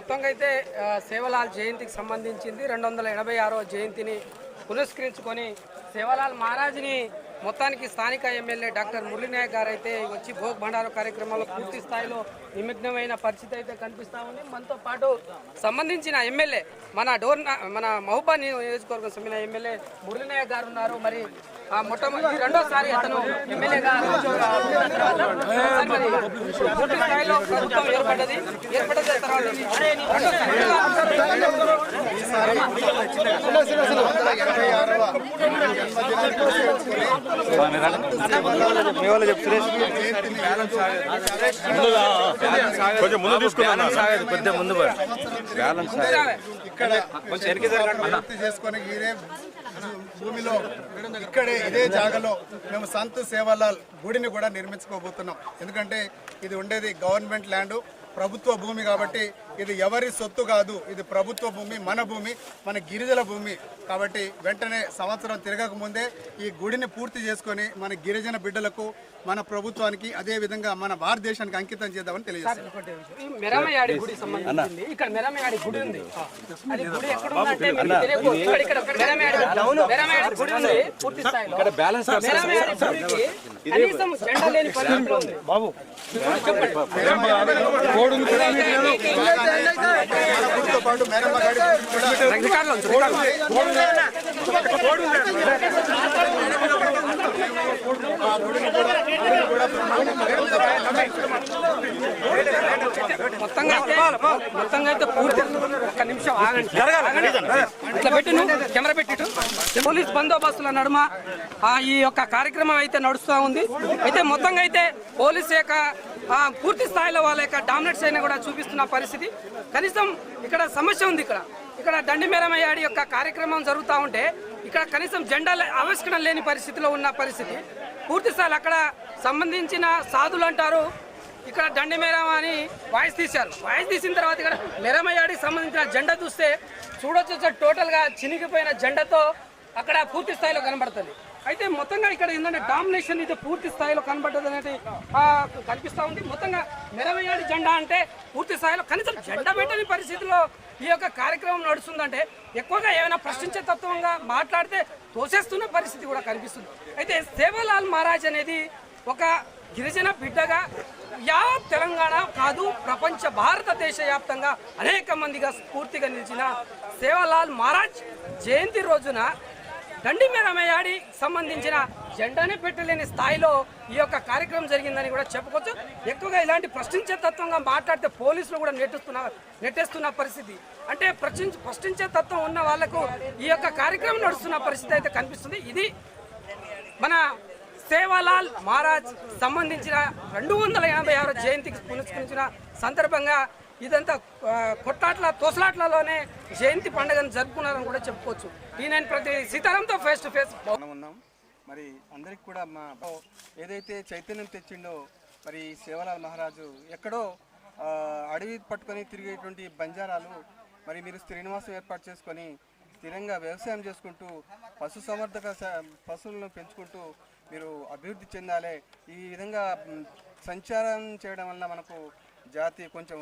మొత్తంగా అయితే సేవలాల్ జయంతికి సంబంధించింది 286వ జయంతిని పురస్కరించుకొని సేవలాల్ మహారాజ్ని మొత్తానికి స్థానిక ఎమ్మెల్యే డాక్టర్ మురళీనాయక్ గారు అయితే వచ్చి భోగ్ భండారు కార్యక్రమంలో పూర్తి స్థాయిలో నిమగ్నమైన పరిస్థితి అయితే కనిపిస్తూ ఉంది. మనతో పాటు సంబంధించిన ఎమ్మెల్యే మన మహబూబాబాద్ నియోజకవర్గం సంబంధించిన ఎమ్మెల్యే మురళీనాయక్ గారు ఉన్నారు. మరి మొట్టమొదటి రెండోసారి అతను ఎమ్మెల్యేగా పూర్తి స్థాయిలో ప్రభుత్వం ఏర్పడ్డ తర్వాత కొంచెం ముందు తీసుకున్నాను కొద్దిగా ముందు చేసుకొని ఇదే భూమిలో ఇక్కడే ఇదే జాగాలో మేము సంత్ సేవాలాల్ గుడిని కూడా నిర్మించుకోబోతున్నాం. ఎందుకంటే ఇది ఉండేది గవర్నమెంట్ ల్యాండ్, ప్రభుత్వ భూమి కాబట్టి ఇది ఎవరి సొత్తు కాదు, ఇది ప్రభుత్వ భూమి, మన భూమి, మన గిరిజన భూమి కాబట్టి వెంటనే సంవత్సరం తిరగక ముందే ఈ గుడిని పూర్తి చేసుకొని మన గిరిజన బిడ్డలకు, మన ప్రభుత్వానికి, అదే విధంగా మన భారతదేశానికి అంకితం చేద్దామని తెలియజేస్తాం. మొత్తంగా అయితే పూర్తి ఒక్క నిమిషం ఆగండి, ఇట్లా పెట్టి కెమెరా పెట్టిట్టు పోలీస్ బందోబస్తుల నడుమ ఈ యొక్క కార్యక్రమం అయితే నడుస్తూ ఉంది. అయితే మొత్తంగా అయితే పోలీస్ శాఖ పూర్తి స్థాయిలో వాళ్ళ యొక్క డామినేట్స్ అయినా కూడా చూపిస్తున్న పరిస్థితి. కనీసం ఇక్కడ సమస్య ఉంది. ఇక్కడ దండిమేరమయ్యాడి యొక్క కార్యక్రమం జరుగుతూ ఉంటే ఇక్కడ కనీసం జెండా ఆవిష్కరణ లేని పరిస్థితిలో ఉన్న పరిస్థితి. పూర్తి స్థాయిలో అక్కడ సంబంధించిన సాధులు అంటారు ఇక్కడ దండిమేరం అని వాయిస్ తీశారు. వాయిస్ తీసిన తర్వాత ఇక్కడ మెరమయ్యాడికి సంబంధించిన జెండా చూస్తే చూడొచ్చు, టోటల్గా చినిగిపోయిన జెండాతో అక్కడ పూర్తి స్థాయిలో కనబడుతుంది. అయితే మొత్తంగా ఇక్కడ ఏంటంటే డామినేషన్ ఇది పూర్తి స్థాయిలో కనబడ్డది అనేది కనిపిస్తూ ఉంది. మొత్తంగా మెరమయ్యాడి జెండా అంటే పూర్తి స్థాయిలో కనీసం జెండా పెట్టని పరిస్థితిలో ఈ యొక్క కార్యక్రమం నడుస్తుందంటే ఎక్కువగా ఏమైనా ప్రశ్నించే తత్వంగా మాట్లాడితే తోసేస్తున్న పరిస్థితి కూడా కనిపిస్తుంది. అయితే సేవాలాల్ మహారాజ్ అనేది ఒక గిరిజన బిడ్డగా యావత్ తెలంగాణ కాదు ప్రపంచ భారతదేశ వ్యాప్తంగా అనేక మందిగా స్ఫూర్తిగా నిలిచిన సేవాలాల్ మహారాజ్ జయంతి రోజున దండిమేరమయ్యాడి సంబంధించిన జెండానే పెట్టలేని స్థాయిలో ఈ యొక్క కార్యక్రమం జరిగిందని కూడా చెప్పుకోవచ్చు. ఎక్కువగా ఇలాంటి ప్రశ్నించే తత్వంగా మాట్లాడితే పోలీసులు కూడా నెట్టేస్తున్న పరిస్థితి. అంటే ప్రశ్నించే తత్వం ఉన్న వాళ్లకు ఈ యొక్క కార్యక్రమం నడుస్తున్న పరిస్థితి అయితే కనిపిస్తుంది. ఇది మన సేవాలాల్ మహారాజ్ సంబంధించిన 286వ జయంతికి పురస్కరించిన సందర్భంగా ఇదంతా తోసలాట్లలోనే జయంతి పండుగను జరుపుకున్నారని కూడా చెప్పుకోవచ్చు. ఈయన ప్రతి సీతారాంతో ఫేస్ టు ఫేస్ ఉన్నాం. మరి అందరికి కూడా మా ఏదైతే చైతన్యం తెచ్చిండో మరి సేవాలాల్ మహారాజు ఎక్కడో అడవి పట్టుకొని తిరిగేటువంటి బంజారాలు మరి మీరు శ్రీనివాసం ఏర్పాటు చేసుకొని స్థిరంగా వ్యవసాయం చేసుకుంటూ పశుసంవర్ధక పశువులను పెంచుకుంటూ మీరు అభివృద్ధి చెందాలి. ఈ విధంగా సంచారం చేయడం వల్ల మనకు జాతి కొంచెం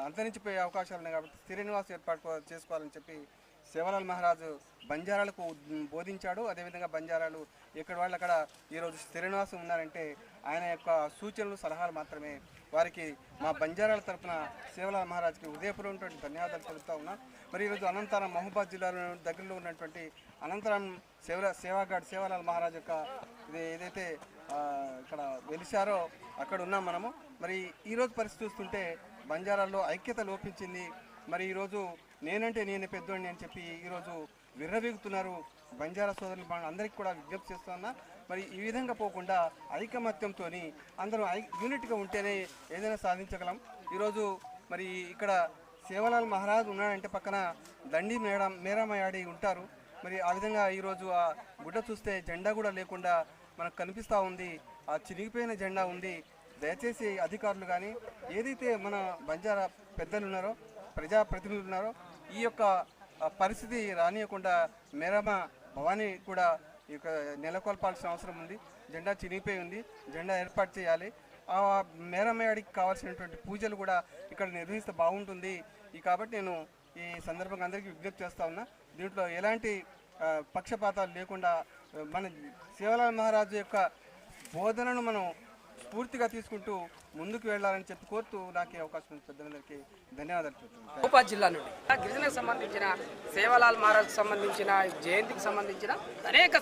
అంతరించిపోయే అవకాశాలు ఉన్నాయి కాబట్టి శ్రీనివాసం ఏర్పాటు చేసుకోవాలని చెప్పి సేవాలాల్ మహారాజు బంజారాలకు బోధించాడు. అదేవిధంగా బంజారాలు ఎక్కడ వాళ్ళు అక్కడ ఈరోజు శ్రీనివాసం ఉన్నారంటే ఆయన యొక్క సూచనలు సలహాలు మాత్రమే. వారికి మా బంజారాల తరఫున సేవాలాల్ మహారాజ్కి హృదయపూర్వకమైనటువంటి ధన్యవాదాలు తెలుపుతా ఉన్నా. మరి ఈరోజు అనంతరం మహబూబాబాద్ జిల్లాలో దగ్గరలో ఉన్నటువంటి అనంతరం సేవాగాడ్ సేవాలాల్ మహారాజ్ యొక్క ఏదైతే ఇక్కడ వెలిశారో అక్కడ ఉన్నాం మనము. మరి ఈరోజు పరిస్థితి చూస్తుంటే బంజారాల్లో ఐక్యత లోపించింది. మరి ఈరోజు నేనంటే నేను పెద్దోడిని అని చెప్పి ఈరోజు విర్రవీగుతున్నారు బంజారా సోదరులు. అందరికీ కూడా విజ్ఞప్తి చేస్తున్నా, మరి ఈ విధంగా పోకుండా ఐకమత్యంతో అందరూ యూనిట్గా ఉంటేనే ఏదైనా సాధించగలం. ఈరోజు మరి ఇక్కడ సేవాలాల్ మహారాజ్ ఉన్నాడంటే పక్కన మేరమయ్యాడి ఉంటారు. మరి ఆ విధంగా ఈరోజు ఆ గుడ్డ చూస్తే జెండా కూడా లేకుండా మనకు కనిపిస్తూ ఉంది. ఆ చినిగిపోయిన జెండా ఉంది. దయచేసి అధికారులు కానీ ఏదైతే మన బంజారా పెద్దలు ఉన్నారో, ప్రజాప్రతినిధులు ఉన్నారో ఈ యొక్క పరిస్థితి రానియకుండా మేరమ భవానీ కూడా ఈ యొక్క నెలకొల్పాల్సిన అవసరం ఉంది. జెండా చినిగిపోయి ఉంది, జెండా ఏర్పాటు చేయాలి. ఆ మేరమయ్యాడికి కావాల్సినటువంటి పూజలు కూడా ఇక్కడ నిర్వహిస్తే బాగుంటుంది. కాబట్టి నేను ఈ సందర్భంగా అందరికీ విజ్ఞప్తి చేస్తా ఉన్నా, దీంట్లో ఎలాంటి పక్షపాతాలు లేకుండా మన సేవలాల్ మహారాజు యొక్క బోధనను మనం స్ఫూర్తిగా తీసుకుంటూ ముందుకు వెళ్ళాలని చెప్పి కోరుతూ నాకు ఈ అవకాశం ఉంది. పెద్దలందరికీ ధన్యవాదాలు చెప్తున్నాను. మహబూబాద్ జిల్లా నుండి గిరిజనకు సంబంధించిన సేవలాల్ మహారాజ్కి సంబంధించిన జయంతికి సంబంధించిన అనేక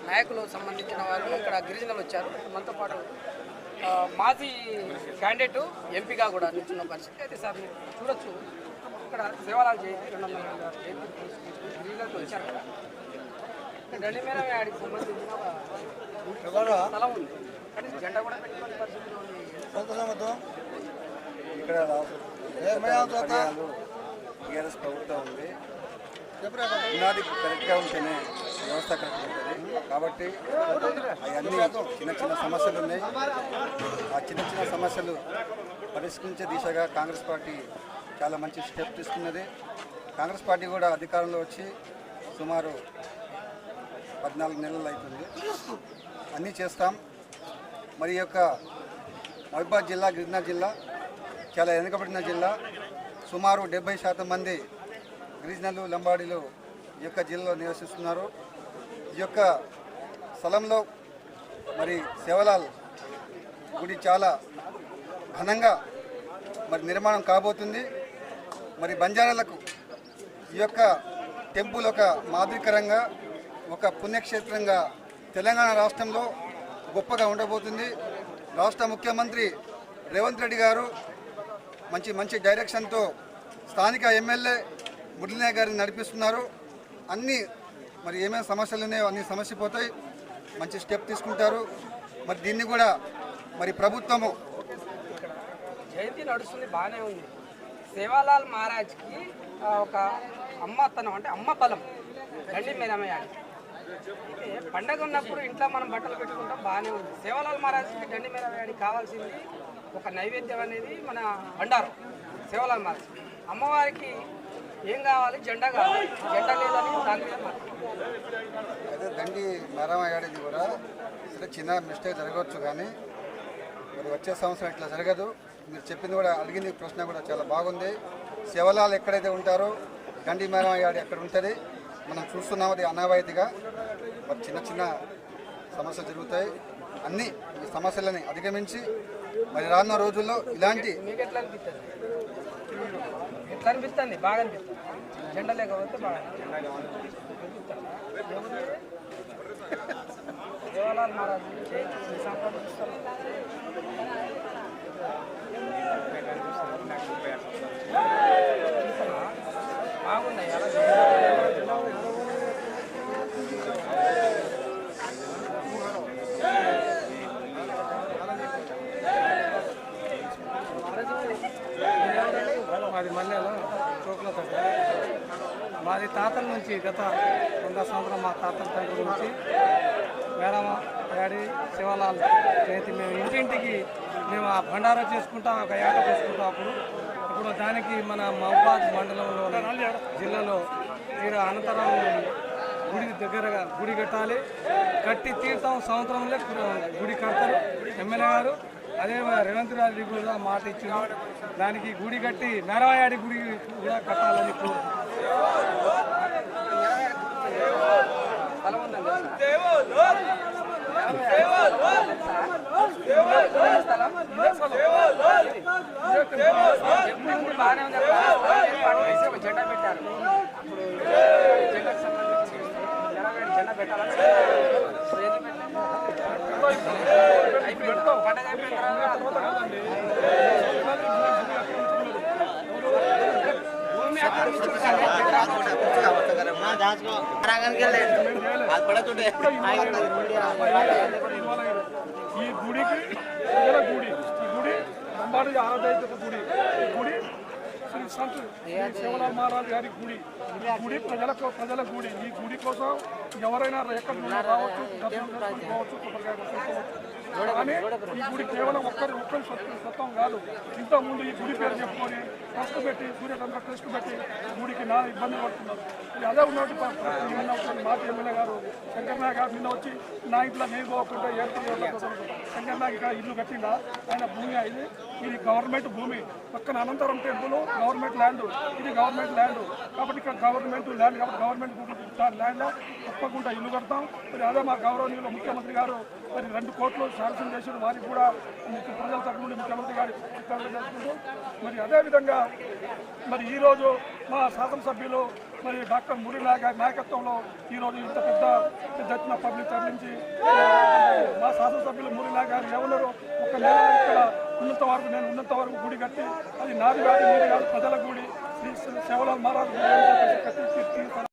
నాయకులు సంబంధించిన వాళ్ళు ఇక్కడ గిరిజనులు వచ్చారు. మనతో పాటు మాజీ క్యాండిడేట్ ఎంపీగా కూడా నిల్చున్న పరిస్థితి అయితే సార్ మీరు చూడొచ్చు. ఇక్కడ సేవలాల్ జయంతి గిరిజనులకు వచ్చారు కదా, దండిమేర ఆడికి సంబంధించిన స్థలం ఉంది, కానీ జెండా కూడా పెట్టుకునే పరిస్థితిలో ఉంది. ఇక్కడ టీఆర్ఎస్ ప్రభుత్వం ఉంది, పునాది కరెక్ట్గా ఉంటేనే వ్యవస్థ కరెక్ట్ ఉంటుంది. కాబట్టి అవన్నీ చిన్న చిన్న సమస్యలు ఉన్నాయి. ఆ చిన్న చిన్న సమస్యలు పరిష్కరించే దిశగా కాంగ్రెస్ పార్టీ చాలా మంచి స్టెప్ తీసుకున్నది. కాంగ్రెస్ పార్టీ కూడా అధికారంలో వచ్చి సుమారు 14 నెలలు అవుతుంది. అన్నీ చేస్తాం. మరి యొక్క మహబూబాద్ జిల్లా, గిరిజన జిల్లా చాలా వెనుకబడిన జిల్లా. సుమారు 70% మంది గిరిజనులు, లంబాడీలు ఈ యొక్క జిల్లాలో నివసిస్తున్నారు. ఈ యొక్క స్థలంలో మరి సేవలాల్ గుడి చాలా ఘనంగా మరి నిర్మాణం కాబోతుంది. మరి బంజారాలకు ఈ యొక్క టెంపుల్ ఒక మాదిరికరంగా, ఒక పుణ్యక్షేత్రంగా తెలంగాణ రాష్ట్రంలో గొప్పగా ఉండబోతుంది. రాష్ట్ర ముఖ్యమంత్రి రేవంత్ రెడ్డి గారు మంచి డైరెక్షన్తో స్థానిక ఎమ్మెల్యే మురళీనాయక్ గారిని నడిపిస్తున్నారు. అన్నీ మరి ఏమేమి సమస్యలు ఉన్నాయో అన్ని సమస్యపోతాయి. మంచి స్టెప్ తీసుకుంటారు. మరి దీన్ని కూడా మరి ప్రభుత్వము జయంతి నడుస్తుంది, బాగానే ఉంది. సేవాలాల్ మహారాజ్కి ఒక అమ్మతనం అంటే అమ్మ బలం గండి మేరమయ్యాలి. అయితే పండగ ఉన్నప్పుడు ఇంట్లో మనం బట్టలు పెట్టుకుంటాం, బాగానే ఉంది. సేవాలాల్ మహారాజ్కి గండి మేరమయ్యాడికి కావాల్సింది ఒక నైవేద్యం అనేది మన బండారం. సేవాలాల్ మహారాజ్ అమ్మవారికి ఏం కావాలి? జెండా కావాలి. జెండా లేదని దాని మీద అదే దండి మేరమయ్యాడిది కూడా సరే చిన్న మిస్టేక్ జరగవచ్చు, కానీ మరి వచ్చే సంవత్సరం ఇట్లా జరగదు. మీరు చెప్పింది కూడా, అడిగింది ప్రశ్న కూడా చాలా బాగుంది. సేవలాల్ ఎక్కడైతే ఉంటారో గండి మేరమయ్యాడి ఎక్కడ ఉంటుంది మనం చూస్తున్నాం. అది అనావాయితీగా మరి చిన్న సమస్యలు జరుగుతాయి. అన్నీ ఈ సమస్యలని అధిగమించి మరి రానున్న రోజుల్లో ఇలాంటి మీకు ఎట్లా అనిపిస్తుంది? బాగా అనిపిస్తుంది. జెండా లేకపోతే బాగా సేవాలాల్ మహారాజ్ సంప్రదిస్తారు. బాగున్నాయి అలా మాది మల్లెలో చోకుల తగ్గ మాది తాతల నుంచి గత 100 సంవత్సరం మా తాతల తండ్రి నుంచి మేరమ్మ డాడీ శివలాల్ జయంతి మేము ఇంటింటికి మేము ఆ బండారా చేసుకుంటాం, ఒక ఏట చేసుకుంటాం. ఇప్పుడు దానికి మన మహబూబాద్ మండలంలో జిల్లాలో తీరా అనంతరం గుడి దగ్గరగా గుడి కట్టాలి. కట్టి తీర్థం సంవత్సరంలో గుడి కడతారు ఎమ్మెల్యే గారు. అదే రేవంత్ రెడ్డి కూడా మాట ఇచ్చింది. దానికి గుడి కట్టి మేరమయ్యాడి గుడి కూడా కట్టాలని బాగానే ఉంది. జెండా పెట్టారు. ఇప్పుడు జెండాకు సంబంధించి జెండా పెట్టాలని పండగ అయిపోయిన తర్వాత భూమి ఈ గుడికి ప్రజల గుడి, ఈ గుడి లంబాడి ఆరాధన గుడి, ఈ గుడి శ్రీ సంత్ సేవలాల్ మహారాజ్ గారి గుడి. ఈ గుడి ప్రజల గుడి. ఈ గుడి కోసం ఎవరైనా ఎక్కడ రావచ్చు, దర్శనం చేసుకోవచ్చు, కొబ్బరికాయ కొట్టుకోవచ్చు. కానీ ఈ గుడి కేవలం ఒక్కరి సొంతం కాదు. ఇంతకుముందు ఈ గుడి పేరు చెప్పుకొని ట్రస్ట్ పెట్టి సూర్యచంద్ర ట్రస్ట్ పెట్టి గుడికి నా ఇబ్బందులు పడుతున్నారు. ఇది అదే ఉన్నట్టు మాజీ ఎమ్మెల్యే గారు శంకర్నాయక్ గారు నిన్న వచ్చి నా ఇంట్లో నేను పోకుండా ఏర్పాటు శంకర్నాయక్ ఇక్కడ ఇల్లు కట్టిందా ఆయన భూమి ఇది. ఇది గవర్నమెంట్ భూమి. పక్కన అనంతరం టెంపుల్ గవర్నమెంట్ ల్యాండ్, ఇది గవర్నమెంట్ ల్యాండ్ కాబట్టి ఇక్కడ గవర్నమెంట్ ల్యాండ్ కాబట్టి గవర్నమెంట్ ల్యాండ్లో తప్పకుండా ఇల్లు కడతాం. మరి అదే మా గౌరవనీయులు ముఖ్యమంత్రి గారు మరి 2 కోట్లు శాంక్షన్ చేసిన వారికి కూడా ప్రజల తరఫు నుండి ముఖ్యమంత్రి గారి చేసుకుంటూ మరి అదేవిధంగా మరి ఈరోజు మా శాసనసభ్యులు మరి డాక్టర్ మురళీ గారి నాయకత్వంలో ఈరోజు ఇంత పెద్ద ఎత్తున పబ్లిక్ తరలించి మా శాసనసభ్యులు మురళీ గారు ఎవరు ఒక నెల ఇక్కడ నేను ఉన్నంత వరకు గుడి కట్టి అది నాది కాదు, మీది కాదు, ప్రజల గుడి శ్రీ సేవలాల్ మహారాజ్ గుడి అని చెప్పేసి కట్టి